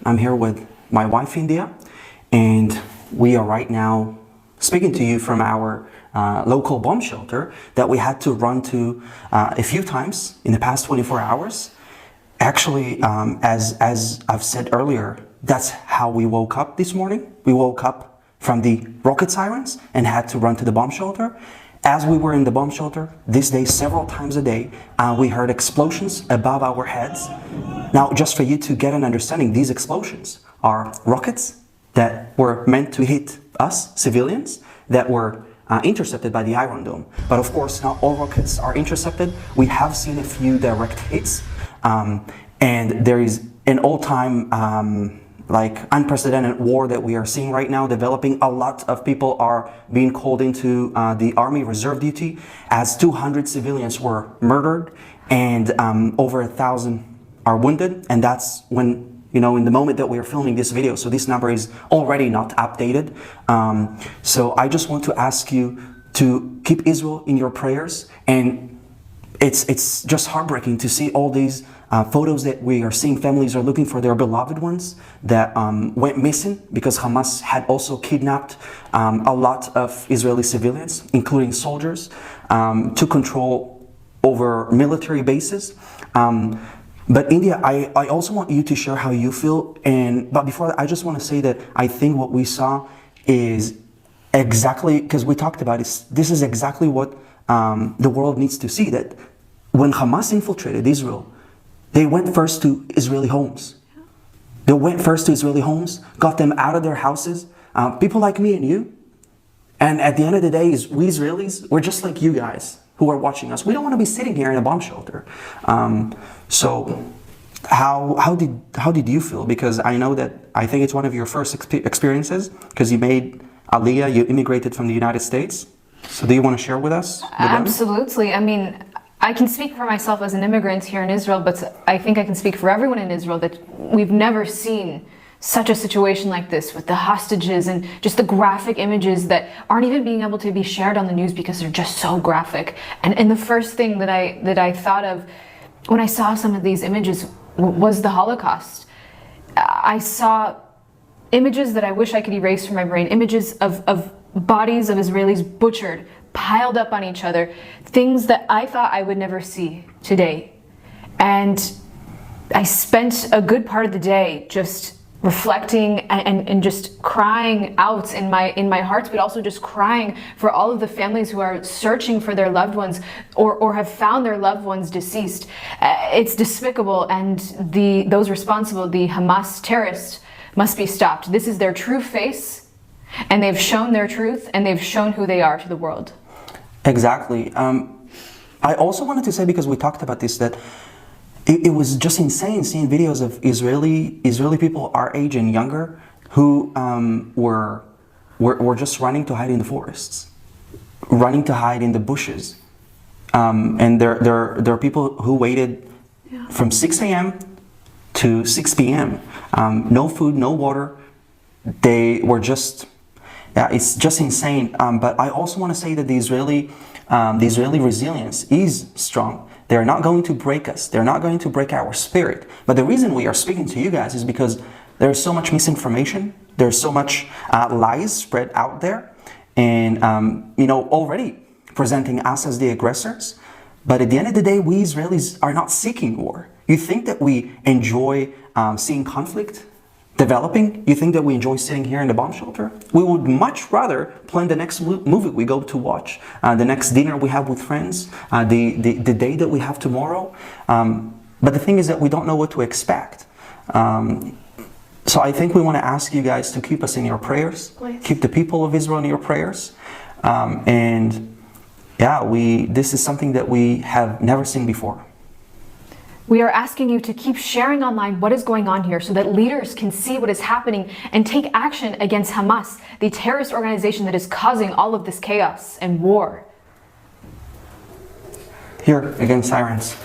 I'm here with my wife, India, and we are right now speaking to you from our local bomb shelter that we had to run to a few times in the past 24 hours. Actually, as I've said earlier, that's how we woke up this morning. We woke up from the rocket sirens and had to run to the bomb shelter. As we were in the bomb shelter this day, several times a day, we heard explosions above our heads. Now, just for you to get an understanding, these explosions are rockets that were meant to hit us, civilians, that were intercepted by the Iron Dome. But of course, not all rockets are intercepted. We have seen a few direct hits, and there is an all-time unprecedented war that we are seeing right now developing. A lot of people are being called into the Army Reserve duty, as 200 civilians were murdered and over 1,000 are wounded. And that's when, in the moment that we are filming this video, so this number is already not updated. So I just want to ask you to keep Israel in your prayers. And it's just heartbreaking to see all these photos that we are seeing. Families are looking for their beloved ones that went missing because Hamas had also kidnapped a lot of Israeli civilians, including soldiers, to control over military bases. But India, I also want you to share how you feel. But before that, I just want to say that I think what we saw is exactly, because we talked about it, this is exactly what the world needs to see, that when Hamas infiltrated Israel, they went first to Israeli homes. They went first to Israeli homes, got them out of their houses, people like me and you. And at the end of the day, we Israelis, we're just like you guys who are watching us. We don't want to be sitting here in a bomb shelter. So how did you feel? Because I think it's one of your first experiences, because you made Aliyah, you immigrated from the United States. So do you want to share with us? Absolutely. I mean, I can speak for myself as an immigrant here in Israel, but I think I can speak for everyone in Israel that we've never seen such a situation like this, with the hostages and just the graphic images that aren't even being able to be shared on the news because they're just so graphic. And the first thing that I thought of when I saw some of these images was the Holocaust. I saw images that I wish I could erase from my brain, images of bodies of Israelis butchered, piled up on each other, things that I thought I would never see today. And I spent a good part of the day just reflecting and just crying out in my heart, but also just crying for all of the families who are searching for their loved ones or have found their loved ones deceased. It's despicable, and those responsible, the Hamas terrorists, must be stopped. This is their true face, and they've shown their truth, and they've shown who they are to the world. Exactly. I also wanted to say, because we talked about this, that it was just insane seeing videos of Israeli people our age and younger who were just running to hide in the forests, running to hide in the bushes. And there are people who waited from 6 a.m. to 6 p.m. No food, no water. They were just... it's just insane. But I also want to say that the Israeli resilience is strong. They're not going to break us. They're not going to break our spirit. But the reason we are speaking to you guys is because there's so much misinformation. There's so much lies spread out there, and already presenting us as the aggressors. But at the end of the day, we Israelis are not seeking war. You think that we enjoy seeing conflict developing? You think that we enjoy sitting here in the bomb shelter? We would much rather plan the next movie we go to watch, the next dinner we have with friends, the day that we have tomorrow. But the thing is that we don't know what to expect. So I think we want to ask you guys to keep us in your prayers. Please. Keep the people of Israel in your prayers. This is something that we have never seen before. We are asking you to keep sharing online what is going on here so that leaders can see what is happening and take action against Hamas, the terrorist organization that is causing all of this chaos and war. Here, again, sirens.